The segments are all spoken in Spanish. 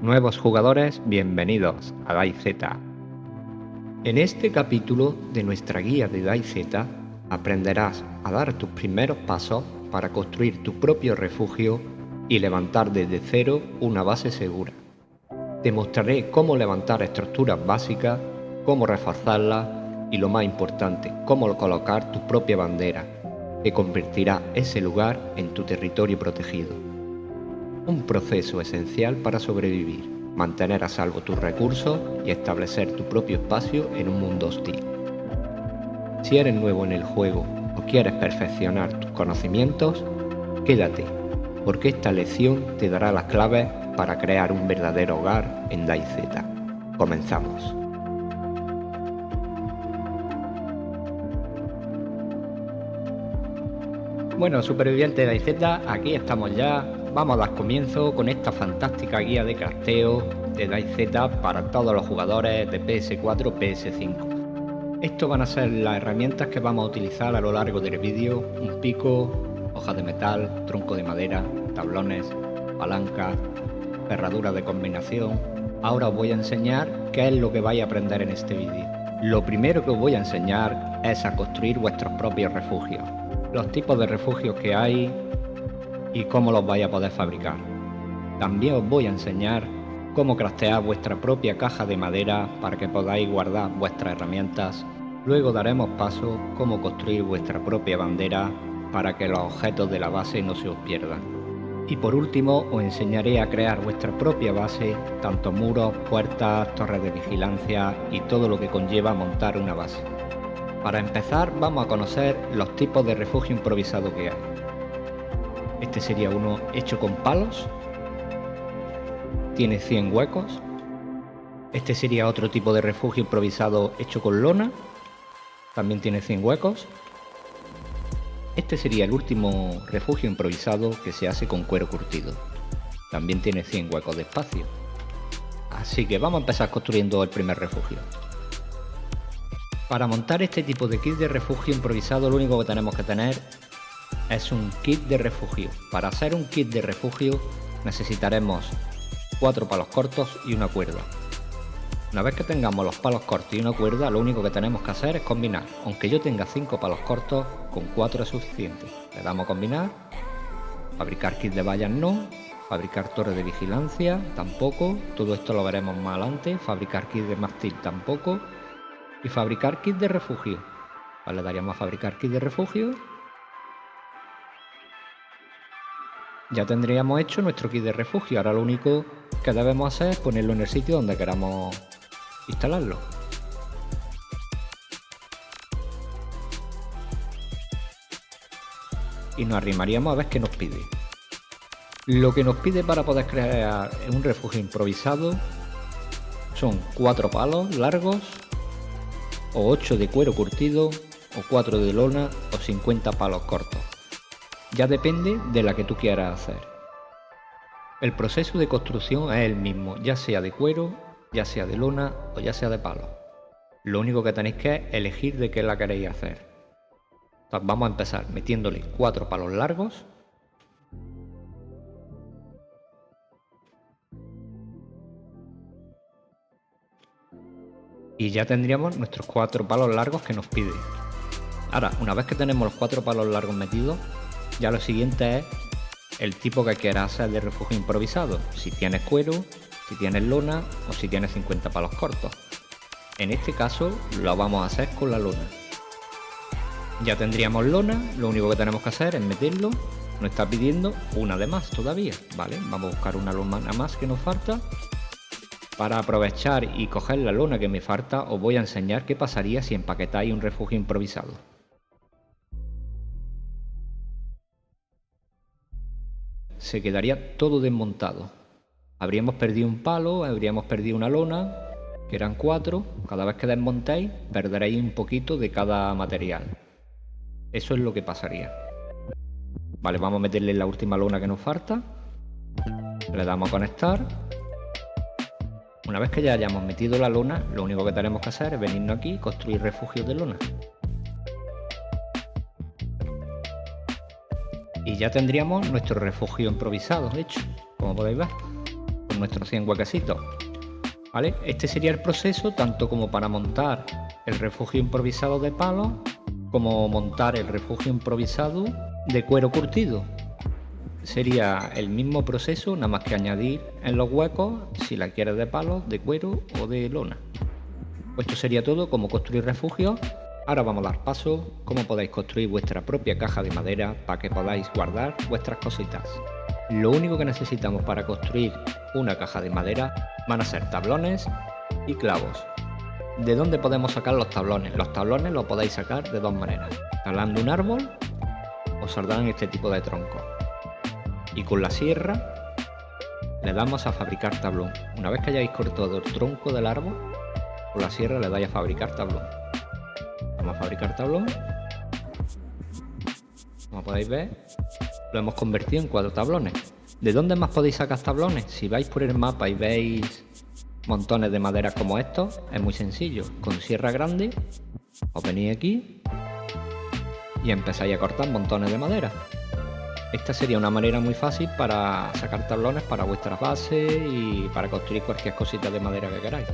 Nuevos jugadores, bienvenidos a DayZ. En este capítulo de nuestra guía de DayZ aprenderás a dar tus primeros pasos para construir tu propio refugio y levantar desde cero una base segura. Te mostraré cómo levantar estructuras básicas, cómo reforzarlas y, lo más importante, cómo colocar tu propia bandera, que convertirá ese lugar en tu territorio protegido. Un proceso esencial para sobrevivir, mantener a salvo tus recursos y establecer tu propio espacio en un mundo hostil. Si eres nuevo en el juego o quieres perfeccionar tus conocimientos, quédate, porque esta lección te dará las claves para crear un verdadero hogar en DayZ. Comenzamos. Bueno, supervivientes de DayZ, aquí estamos ya. Vamos a dar comienzo con esta fantástica guía de crafteo de DayZ para todos los jugadores de PS4, PS5. Estos van a ser las herramientas que vamos a utilizar a lo largo del vídeo: un pico, hojas de metal, tronco de madera, tablones, palancas, herraduras de combinación. Ahora os voy a enseñar qué es lo que vais a aprender en este vídeo. Lo primero que os voy a enseñar es a construir vuestros propios refugios, los tipos de refugios que hay y cómo los vais a poder fabricar. También os voy a enseñar cómo craftear vuestra propia caja de madera para que podáis guardar vuestras herramientas. Luego daremos paso a cómo construir vuestra propia bandera para que los objetos de la base no se os pierdan. Y por último os enseñaré a crear vuestra propia base, tanto muros, puertas, torres de vigilancia y todo lo que conlleva montar una base. Para empezar vamos a conocer los tipos de refugio improvisado que hay. Este sería uno hecho con palos, tiene 100 huecos. Este sería otro tipo de refugio improvisado hecho con lona, también tiene 100 huecos. Este sería el último refugio improvisado que se hace con cuero curtido, también tiene 100 huecos de espacio. Así que vamos a empezar construyendo el primer refugio. Para montar este tipo de kit de refugio improvisado lo único que tenemos que tener es un kit de refugio. Para hacer un kit de refugio necesitaremos 4 palos cortos y una cuerda. Una vez que tengamos los palos cortos y una cuerda, lo único que tenemos que hacer es combinar. Aunque yo tenga 5 palos cortos, con 4 es suficiente. Le damos a combinar. Fabricar kit de vallas no. Fabricar torre de vigilancia tampoco. Todo esto lo veremos más adelante. Fabricar kit de mástil tampoco. Y fabricar kit de refugio. Le daríamos a fabricar kit de refugio. Ya tendríamos hecho nuestro kit de refugio. Ahora lo único que debemos hacer es ponerlo en el sitio donde queramos instalarlo. Y nos arrimaríamos a ver qué nos pide. Lo que nos pide para poder crear un refugio improvisado son 4 palos largos, o 8 de cuero curtido, o 4 de lona, o 50 palos cortos. Ya depende de la que tú quieras hacer. El proceso de construcción es el mismo, ya sea de cuero, ya sea de lona o ya sea de palo. Lo único que tenéis que es elegir de qué la queréis hacer. Entonces vamos a empezar metiéndole 4 palos largos. Y ya tendríamos nuestros 4 palos largos que nos pide. Ahora, una vez que tenemos los 4 palos largos metidos, ya lo siguiente es el tipo que quieras hacer de refugio improvisado. Si tienes cuero, si tienes lona o si tienes 50 palos cortos. En este caso lo vamos a hacer con la lona. Ya tendríamos lona, lo único que tenemos que hacer es meterlo. Nos está pidiendo una de más todavía, ¿vale? Vamos a buscar una lona más que nos falta. Para aprovechar y coger la lona que me falta, os voy a enseñar qué pasaría si empaquetáis un refugio improvisado. Se quedaría todo desmontado. Habríamos perdido un palo, habríamos perdido una lona, que eran 4. Cada vez que desmontéis, perderéis un poquito de cada material. Eso es lo que pasaría. Vale, vamos a meterle la última lona que nos falta. Le damos a conectar. Una vez que ya hayamos metido la lona, lo único que tenemos que hacer es venirnos aquí y construir refugios de lona. Y ya tendríamos nuestro refugio improvisado hecho, como podéis ver. Con nuestros 100 huequecitos. ¿Vale? Este sería el proceso tanto como para montar el refugio improvisado de palos, como montar el refugio improvisado de cuero curtido. Sería el mismo proceso, nada más que añadir en los huecos si la quieres de palos, de cuero o de lona. Pues esto sería todo como construir refugios. Ahora vamos a dar paso cómo podéis construir vuestra propia caja de madera para que podáis guardar vuestras cositas. Lo único que necesitamos para construir una caja de madera van a ser tablones y clavos. ¿De dónde podemos sacar los tablones? Los tablones los podéis sacar de dos maneras. Talando un árbol o saldrán este tipo de troncos. Y con la sierra le damos a fabricar tablón. Una vez que hayáis cortado el tronco del árbol, con la sierra le dais a fabricar tablón. Vamos a fabricar tablón. Como podéis ver, lo hemos convertido en 4 tablones. ¿De dónde más podéis sacar tablones? Si vais por el mapa y veis montones de madera como estos, es muy sencillo. Con sierra grande os venís aquí y empezáis a cortar montones de madera. Esta sería una manera muy fácil para sacar tablones para vuestras bases y para construir cualquier cosita de madera que queráis.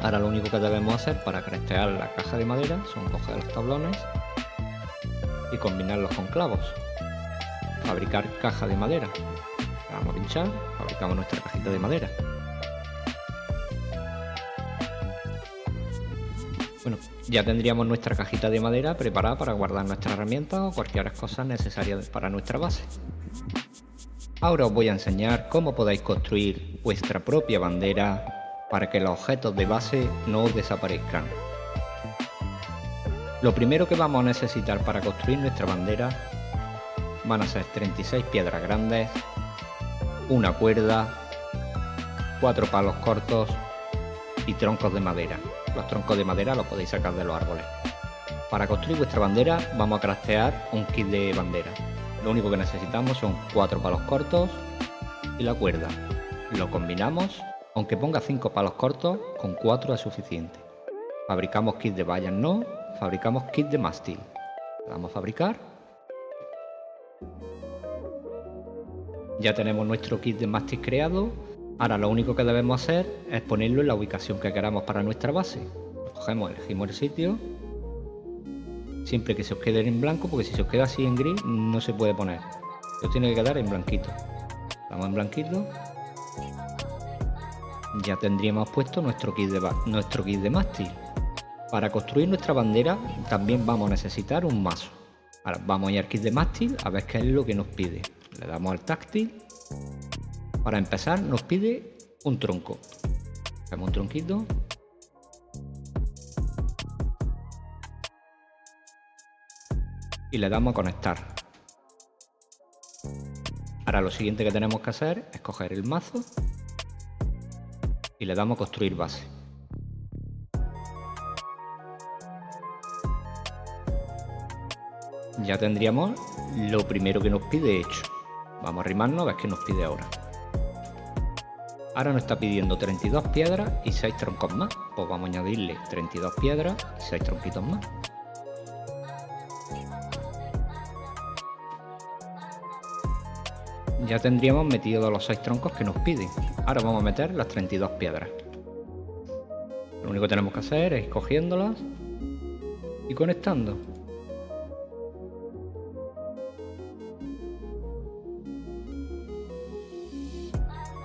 Ahora lo único que debemos hacer para craftear la caja de madera son coger los tablones y combinarlos con clavos. Fabricar caja de madera. La vamos a pinchar, fabricamos nuestra cajita de madera. Bueno, ya tendríamos nuestra cajita de madera preparada para guardar nuestras herramientas o cualquier cosa necesaria para nuestra base. Ahora os voy a enseñar cómo podéis construir vuestra propia bandera para que los objetos de base no os desaparezcan. Lo primero que vamos a necesitar para construir nuestra bandera van a ser 36 piedras grandes, una cuerda, 4 palos cortos y troncos de madera. Los troncos de madera los podéis sacar de los árboles. Para construir vuestra bandera vamos a craftear un kit de bandera. Lo único que necesitamos son 4 palos cortos y la cuerda. Lo combinamos, aunque ponga 5 palos cortos, con 4 es suficiente. Fabricamos kit de vallas, no, fabricamos kit de mástil. Le damos a fabricar. Ya tenemos nuestro kit de mástil creado. Ahora lo único que debemos hacer es ponerlo en la ubicación que queramos para nuestra base. Cogemos, elegimos el sitio, siempre que se os quede en blanco, porque si se os queda así en gris no se puede poner. Se os tiene que quedar en blanquito. Damos en blanquito. Ya tendríamos puesto nuestro kit de mástil. Para construir nuestra bandera también vamos a necesitar un mazo. Ahora vamos a ir al kit de mástil a ver qué es lo que nos pide. Le damos al táctil. Para empezar nos pide un tronco. Hacemos un tronquito. Y le damos a conectar. Ahora lo siguiente que tenemos que hacer es coger el mazo y le damos a construir base. Ya tendríamos lo primero que nos pide hecho. Vamos a arrimarnos a ver qué nos pide ahora. Ahora nos está pidiendo 32 piedras y 6 troncos más. Pues vamos a añadirle 32 piedras y 6 tronquitos más. Ya tendríamos metido los 6 troncos que nos piden. Ahora vamos a meter las 32 piedras. Lo único que tenemos que hacer es ir cogiéndolas y conectando.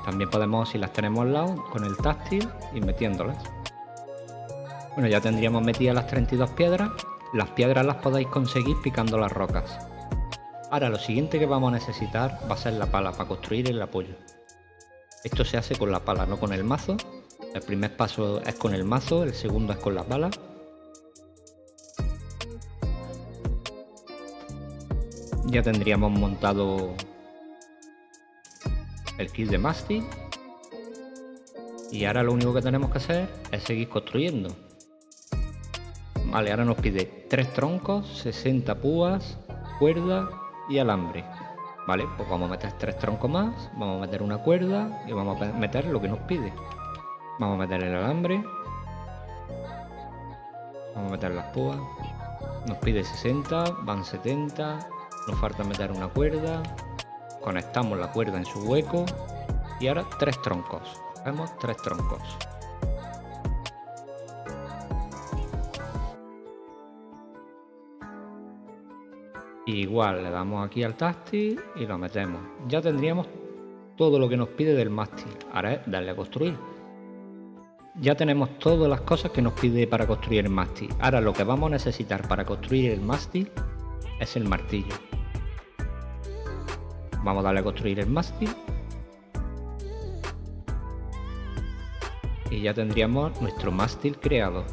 También podemos, si las tenemos al lado, con el táctil ir metiéndolas. Bueno, ya tendríamos metidas las 32 piedras. Las piedras las podéis conseguir picando las rocas. Ahora lo siguiente que vamos a necesitar va a ser la pala para construir el apoyo. Esto se hace con la pala, no con el mazo. El primer paso es con el mazo, el segundo es con la pala. Ya tendríamos montado el kit de mástil y ahora lo único que tenemos que hacer es seguir construyendo. Vale, ahora nos pide 3 troncos, 60 púas, cuerda y alambre. Vale, pues vamos a meter 3 troncos más, vamos a meter una cuerda y vamos a meter lo que nos pide. Vamos a meter el alambre, vamos a meter las púas, nos pide 60, van 70, nos falta meter una cuerda. Conectamos la cuerda en su hueco Y ahora 3 troncos. Vemos 3 troncos. Igual le damos aquí al táctil y lo metemos. Ya tendríamos todo lo que nos pide del mástil. Ahora es darle a construir. Ya tenemos todas las cosas que nos pide para construir el mástil. Ahora lo que vamos a necesitar para construir el mástil es el martillo. Vamos a darle a construir el mástil. Y ya tendríamos nuestro mástil creado.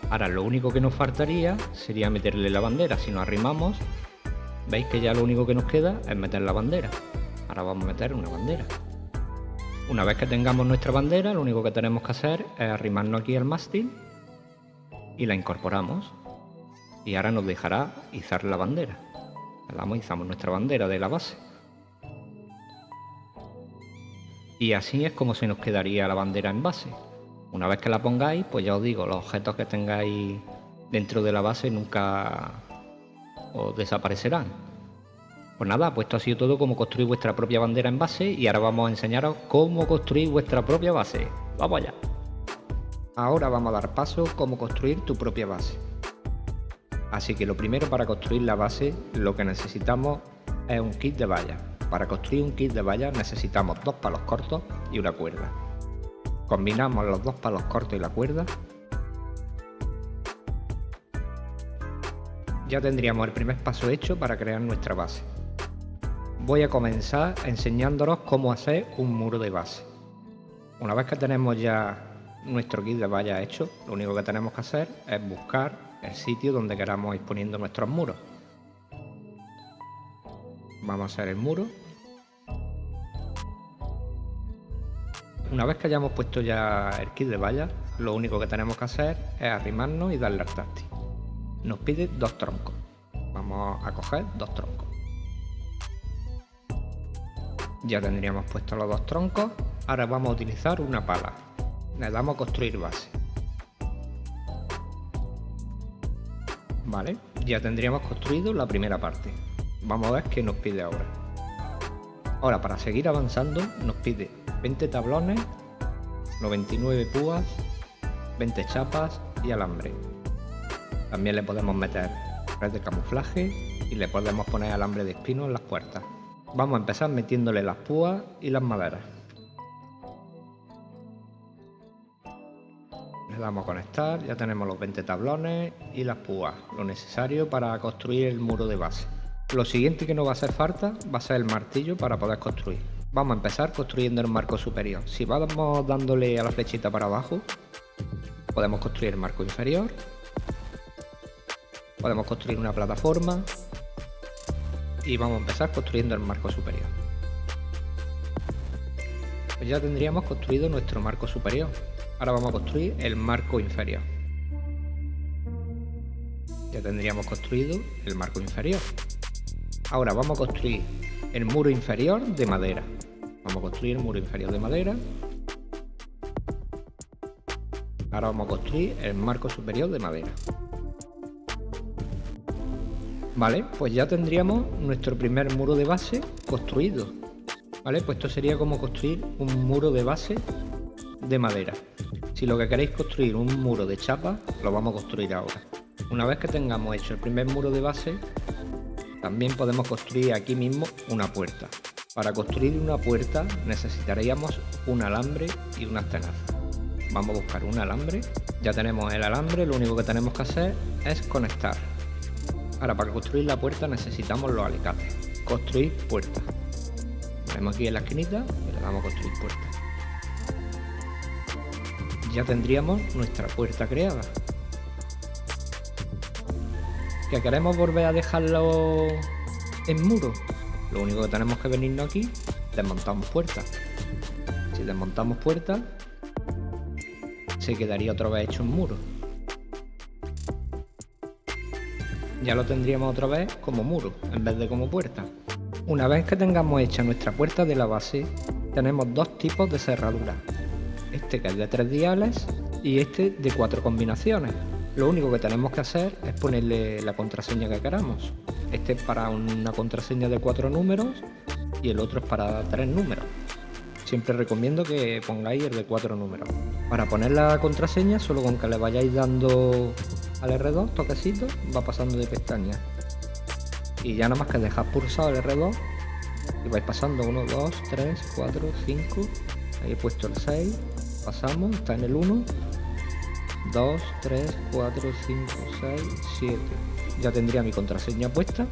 Ahora lo único que nos faltaría sería meterle la bandera. Si nos arrimamos, veis que ya lo único que nos queda es meter la bandera. Ahora vamos a meter una bandera. Una vez que tengamos nuestra bandera, lo único que tenemos que hacer es arrimarnos aquí al mástil y la incorporamos. Y ahora nos dejará izar la bandera. Le damos, izamos nuestra bandera de la base. Y así es como se nos quedaría la bandera en base. Una vez que la pongáis, pues ya os digo, los objetos que tengáis dentro de la base nunca os desaparecerán. Pues nada, pues esto ha sido todo cómo construir vuestra propia bandera en base y ahora vamos a enseñaros cómo construir vuestra propia base. ¡Vamos allá! Ahora vamos a dar paso a cómo construir tu propia base. Así que lo primero, para construir la base, lo que necesitamos es un kit de vallas. Para construir un kit de vallas necesitamos 2 palos cortos y una cuerda. Combinamos los 2 palos cortos y la cuerda. Ya tendríamos el primer paso hecho para crear nuestra base. Voy a comenzar enseñándonos cómo hacer un muro de base. Una vez que tenemos ya nuestro kit de vallas hecho, lo único que tenemos que hacer es buscar el sitio donde queramos ir poniendo nuestros muros. Vamos a hacer el muro. Una vez que hayamos puesto ya el kit de vallas, lo único que tenemos que hacer es arrimarnos y darle al táctil. Nos pide 2 troncos. Vamos a coger 2 troncos. Ya tendríamos puestos los 2 troncos. Ahora vamos a utilizar una pala. Le damos a construir base. Vale, ya tendríamos construido la primera parte. Vamos a ver qué nos pide ahora. Ahora, para seguir avanzando, nos pide 20 tablones, 99 púas, 20 chapas y alambre. También le podemos meter red de camuflaje y le podemos poner alambre de espino en las puertas. Vamos a empezar metiéndole las púas y las maderas. Le damos a conectar, ya tenemos los 20 tablones y las púas, lo necesario para construir el muro de base. Lo siguiente que nos va a hacer falta va a ser el martillo para poder construir. Vamos a empezar construyendo el marco superior. Si vamos dándole a la flechita para abajo, podemos construir el marco inferior, podemos construir una plataforma y vamos a empezar construyendo el marco superior. Pues ya tendríamos construido nuestro marco superior. Ahora vamos a construir el marco inferior. Ya tendríamos construido el marco inferior. Ahora vamos a construir el muro inferior de madera. Vamos a construir el muro inferior de madera. Ahora vamos a construir el marco superior de madera. Vale, pues ya tendríamos nuestro primer muro de base construido. Vale, pues esto sería como construir un muro de base de madera. Si lo que queréis construir un muro de chapa, lo vamos a construir ahora. Una vez que tengamos hecho el primer muro de base, también podemos construir aquí mismo una puerta. Para construir una puerta necesitaríamos un alambre y unas tenazas. Vamos a buscar un alambre. Ya tenemos el alambre, lo único que tenemos que hacer es conectar. Ahora, para construir la puerta necesitamos los alicates. Construir puerta. Ponemos aquí en la esquinita y le damos a construir puerta. Ya tendríamos nuestra puerta creada. ¿Que queremos volver a dejarlo en muro? Lo único que tenemos que venirnos aquí, desmontamos puerta. Si desmontamos puerta, se quedaría otra vez hecho un muro. Ya lo tendríamos otra vez como muro, en vez de como puerta. Una vez que tengamos hecha nuestra puerta de la base, tenemos 2 tipos de cerradura. Este que es de 3 diales y este de 4 combinaciones. Lo único que tenemos que hacer es ponerle la contraseña que queramos. Este es para una contraseña de 4 números y el otro es para 3 números. Siempre recomiendo que pongáis el de 4 números. Para poner la contraseña, solo con que le vayáis dando al R2 toquecito, va pasando de pestaña. Y ya nada más que dejar pulsado el R2 y vais pasando 1, 2, 3, 4, 5. Ahí he puesto el 6, pasamos, está en el 1, 2, 3, 4, 5, 6, 7. Ya tendría mi contraseña puesta.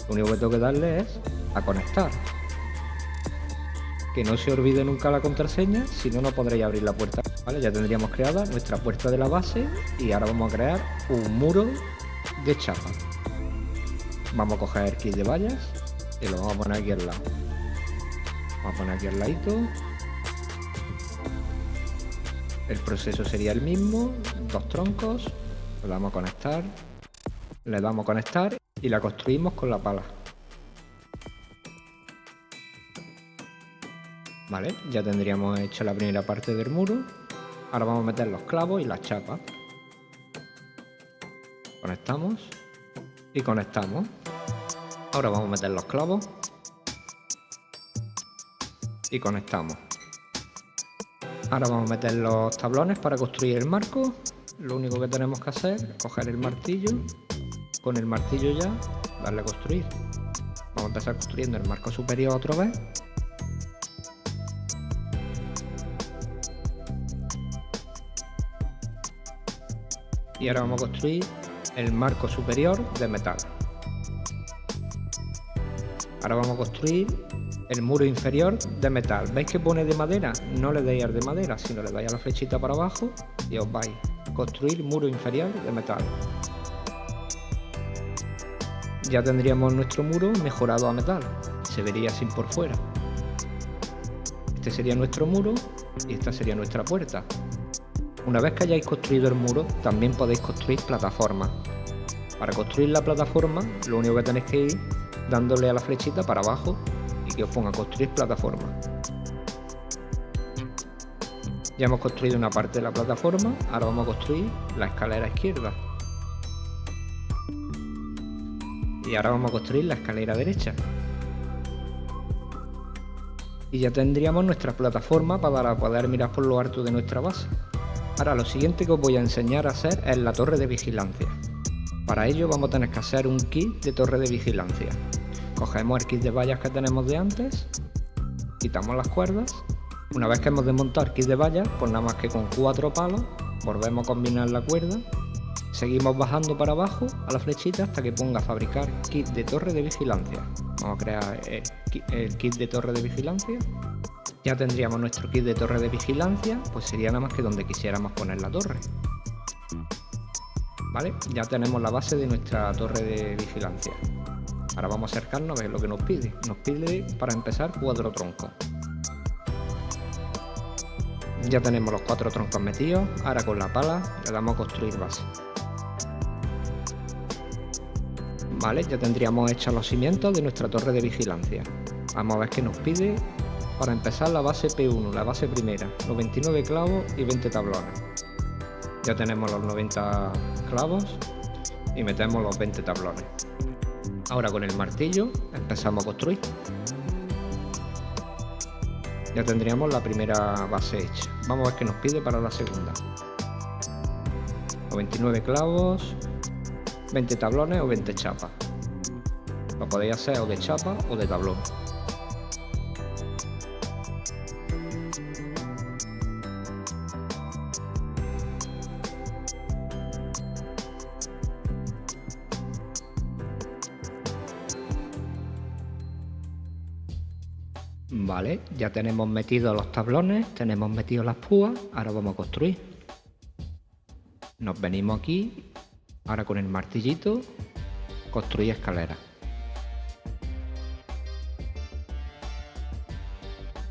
Lo único que tengo que darle es a conectar. Que no se olvide nunca la contraseña, si no, no podréis abrir la puerta. Vale, ya tendríamos creada nuestra puerta de la base y ahora vamos a crear un muro de chapa. Vamos a coger el kit de vallas y lo vamos a poner aquí al lado. Vamos a poner aquí al ladito. El proceso sería el mismo, 2 troncos, le damos a conectar, le damos a conectar y la construimos con la pala. Vale, ya tendríamos hecho la primera parte del muro. Ahora vamos a meter los clavos y las chapas. Conectamos y conectamos. Ahora vamos a meter los clavos y conectamos. Ahora vamos a meter los tablones para construir el marco. Lo único que tenemos que hacer es coger el martillo. Con el martillo ya darle a construir. Vamos a empezar construyendo el marco superior otra vez. Y ahora vamos a construir el marco superior de metal. Ahora vamos a construir el muro inferior de metal. ¿Veis que pone de madera? No le deis al de madera, sino le dais a la flechita para abajo y os vais a construir muro inferior de metal. Ya tendríamos nuestro muro mejorado a metal. Se vería así por fuera. Este sería nuestro muro y esta sería nuestra puerta. Una vez que hayáis construido el muro, también podéis construir plataformas. Para construir la plataforma, lo único que tenéis que ir dándole a la flechita para abajo y que os ponga a construir plataforma. Ya hemos construido una parte de la plataforma, ahora vamos a construir la escalera izquierda. Y ahora vamos a construir la escalera derecha. Y ya tendríamos nuestra plataforma para poder mirar por lo alto de nuestra base. Ahora lo siguiente que os voy a enseñar a hacer es la torre de vigilancia. Para ello vamos a tener que hacer un kit de torre de vigilancia. Cogemos el kit de vallas que tenemos de antes, quitamos las cuerdas. Una vez que hemos desmontado el kit de vallas, pues nada más que con 4 palos, volvemos a combinar la cuerda. Seguimos bajando para abajo a la flechita hasta que ponga fabricar kit de torre de vigilancia. Vamos a crear el kit de torre de vigilancia. Ya tendríamos nuestro kit de torre de vigilancia, pues sería nada más que donde quisiéramos poner la torre. Vale, ya tenemos la base de nuestra torre de vigilancia. Ahora vamos a acercarnos a ver lo que nos pide. Nos pide para empezar 4 troncos. Ya tenemos los 4 troncos metidos. Ahora con la pala le damos a construir base. Vale, ya tendríamos hechos los cimientos de nuestra torre de vigilancia. Vamos a ver qué nos pide. Para empezar la base P1, la base primera, 99 clavos y 20 tablones. Ya tenemos los 90 clavos y metemos los 20 tablones. Ahora con el martillo empezamos a construir. Ya tendríamos la primera base hecha. Vamos a ver qué nos pide para la segunda. 99 clavos, 20 tablones o 20 chapas. Lo podéis hacer o de chapa o de tablón. Vale, ya tenemos metidos los tablones, tenemos metidos las púas, ahora vamos a construir. Nos venimos aquí, ahora con el martillito, construir escaleras.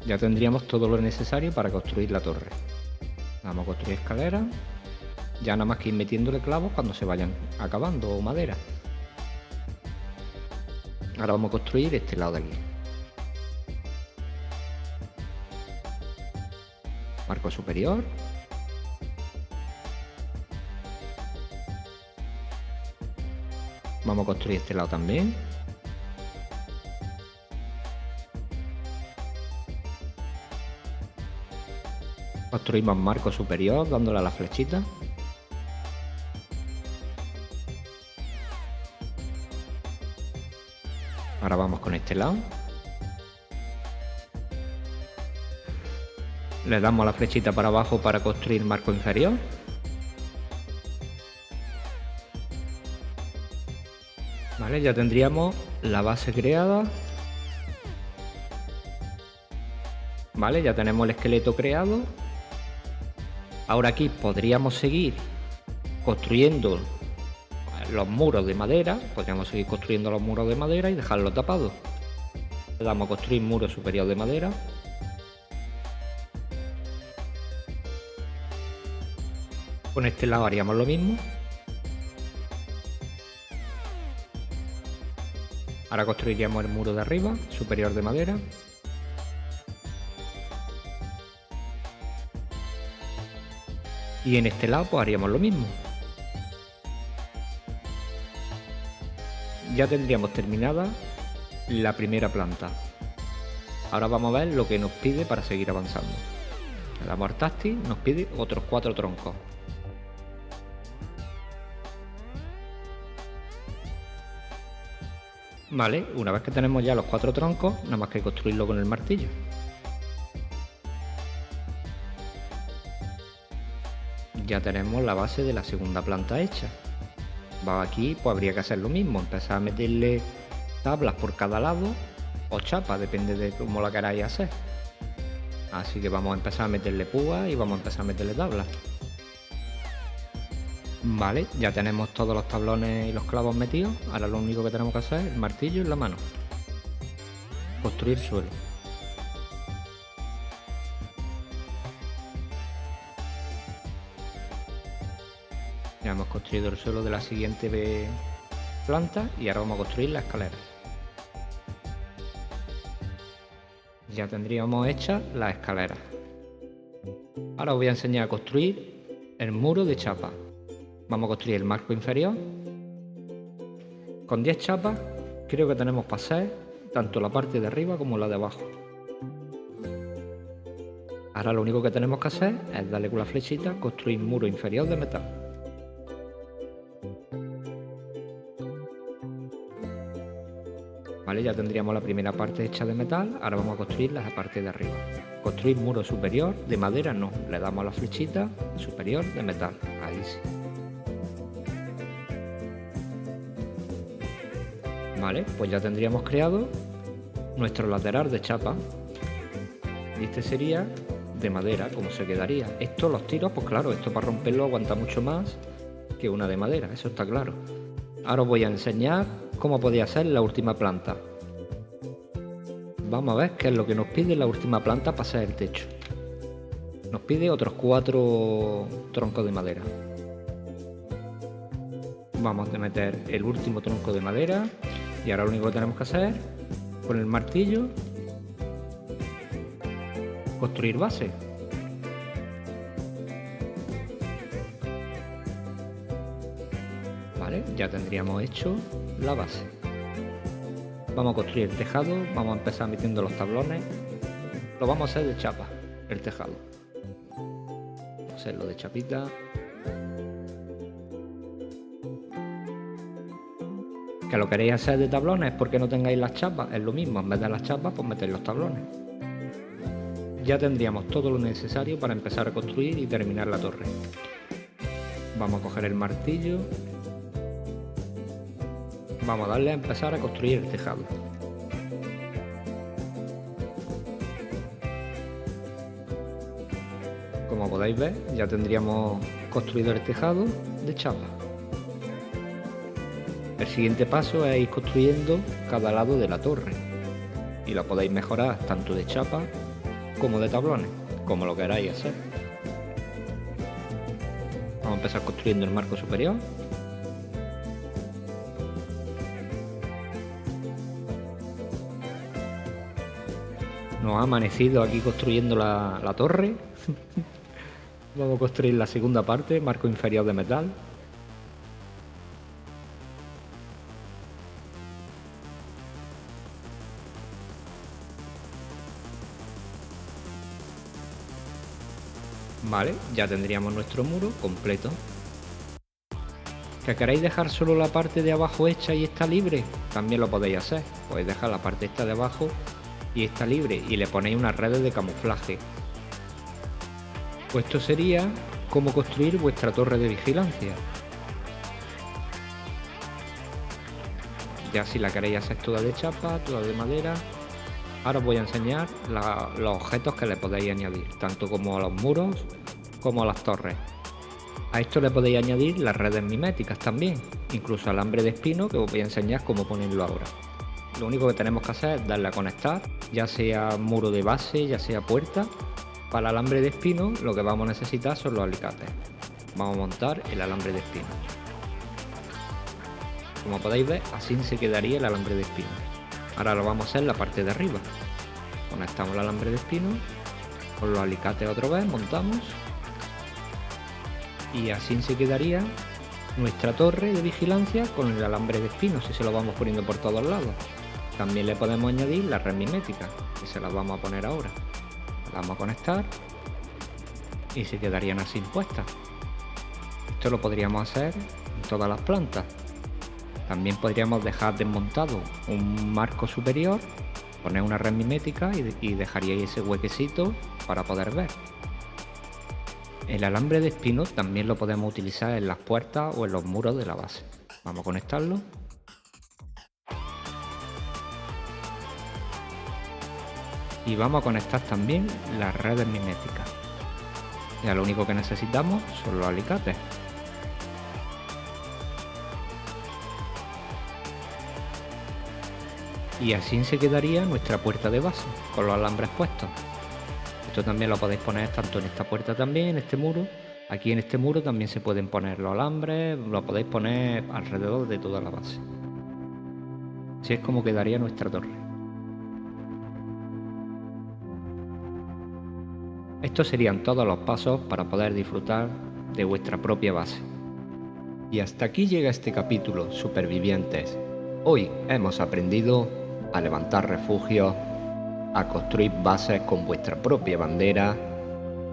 Ya tendríamos todo lo necesario para construir la torre. Vamos a construir escaleras, ya nada más que ir metiéndole clavos cuando se vayan acabando o madera. Ahora vamos a construir este lado de aquí. Marco superior. Vamos a construir este lado también. Construimos marco superior dándole a la flechita. Ahora vamos con este lado. Le damos la flechita para abajo para construir marco inferior. Vale, ya tendríamos la base creada. Vale, ya tenemos el esqueleto creado. Ahora aquí podríamos seguir construyendo los muros de madera. Podríamos seguir construyendo los muros de madera y dejarlos tapados. Le damos a construir muro superior de madera. Con este lado haríamos lo mismo. Ahora construiríamos el muro de arriba, superior de madera. Y en este lado pues haríamos lo mismo. Ya tendríamos terminada la primera planta. Ahora vamos a ver lo que nos pide para seguir avanzando. Le damos al táctil, nos pide otros 4 troncos. Vale, una vez que tenemos ya los 4 troncos, nada más que construirlo con el martillo. Ya tenemos la base de la segunda planta hecha. Aquí pues habría que hacer lo mismo, empezar a meterle tablas por cada lado o chapas, depende de cómo la queráis hacer. Así que vamos a empezar a meterle púas y vamos a empezar a meterle tablas. Vale, ya tenemos todos los tablones y los clavos metidos. Ahora lo único que tenemos que hacer es el martillo en la mano. Construir suelo. Ya hemos construido el suelo de la siguiente planta y ahora vamos a construir la escalera. Ya tendríamos hechas las escaleras. Ahora os voy a enseñar a construir el muro de chapa. Vamos a construir el marco inferior. Con 10 chapas creo que tenemos para hacer tanto la parte de arriba como la de abajo. Ahora lo único que tenemos que hacer es darle con la flechita, construir muro inferior de metal. Vale, ya tendríamos la primera parte hecha de metal. Ahora vamos a construir la parte de arriba. Construir muro superior de madera no, le damos a la flechita superior de metal. Ahí sí. Vale, pues ya tendríamos creado nuestro lateral de chapa. Y este sería de madera, como se quedaría. Esto, los tiros, pues claro, esto para romperlo aguanta mucho más que una de madera, eso está claro. Ahora os voy a enseñar cómo podía ser la última planta. Vamos a ver qué es lo que nos pide la última planta para hacer el techo. Nos pide otros 4 troncos de madera. Vamos a meter el último tronco de madera y ahora lo único que tenemos que hacer con el martillo, construir base. Vale, ya tendríamos hecho la base. Vamos a construir el tejado, vamos a empezar metiendo los tablones. Lo vamos a hacer de chapa, el tejado. Vamos a hacerlo de chapita. Que lo queréis hacer de tablones porque no tengáis las chapas, es lo mismo, en vez de las chapas pues metéis los tablones. Ya tendríamos todo lo necesario para empezar a construir y terminar la torre. Vamos a coger el martillo. Vamos a darle a empezar a construir el tejado. Como podéis ver, ya tendríamos construido el tejado de chapa. El siguiente paso es ir construyendo cada lado de la torre y lo podéis mejorar tanto de chapa como de tablones, como lo queráis hacer. Vamos a empezar construyendo el marco superior. Nos ha amanecido aquí construyendo la torre. Vamos a construir la segunda parte, marco inferior de metal. Vale, ya tendríamos nuestro muro completo. ¿Que queréis dejar solo la parte de abajo hecha y está libre? También lo podéis hacer. Podéis dejar la parte esta de abajo y está libre y le ponéis unas redes de camuflaje. Pues esto sería cómo construir vuestra torre de vigilancia. Ya si la queréis hacer toda de chapa, toda de madera. Ahora os voy a enseñar los objetos que le podéis añadir, tanto como a los muros como a las torres. A esto le podéis añadir las redes miméticas también, incluso alambre de espino, que os voy a enseñar cómo ponerlo ahora. Lo único que tenemos que hacer es darle a conectar, ya sea muro de base, ya sea puerta. Para el alambre de espino lo que vamos a necesitar son los alicates. Vamos a montar el alambre de espino. Como podéis ver, así se quedaría el alambre de espino. Ahora lo vamos a hacer en la parte de arriba. Conectamos el alambre de espino, con los alicates otra vez, montamos. Y así se quedaría nuestra torre de vigilancia con el alambre de espino, si se lo vamos poniendo por todos lados. También le podemos añadir la red mimética, que se las vamos a poner ahora. La vamos a conectar y se quedarían así puestas. Esto lo podríamos hacer en todas las plantas. También podríamos dejar desmontado un marco superior, poner una red mimética y dejaríais ese huequecito para poder ver. El alambre de espino también lo podemos utilizar en las puertas o en los muros de la base. Vamos a conectarlo. Y vamos a conectar también las redes miméticas. Ya lo único que necesitamos son los alicates. Y así se quedaría nuestra puerta de base, con los alambres puestos. Esto también lo podéis poner tanto en esta puerta también, en este muro. Aquí en este muro también se pueden poner los alambres, lo podéis poner alrededor de toda la base. Así es como quedaría nuestra torre. Estos serían todos los pasos para poder disfrutar de vuestra propia base. Y hasta aquí llega este capítulo, supervivientes. Hoy hemos aprendido a levantar refugios, a construir bases con vuestra propia bandera,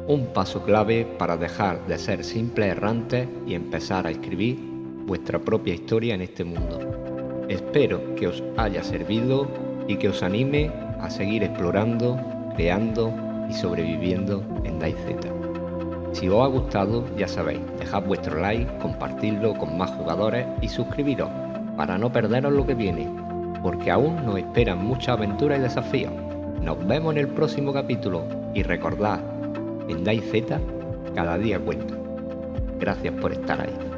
un paso clave para dejar de ser simples errantes y empezar a escribir vuestra propia historia en este mundo. Espero que os haya servido y que os anime a seguir explorando, creando y sobreviviendo en DayZ. Si os ha gustado, ya sabéis, dejad vuestro like, compartidlo con más jugadores y suscribiros para no perderos lo que viene, porque aún nos esperan muchas aventuras y desafíos. Nos vemos en el próximo capítulo y recordad, en DayZ cada día cuenta. Gracias por estar ahí.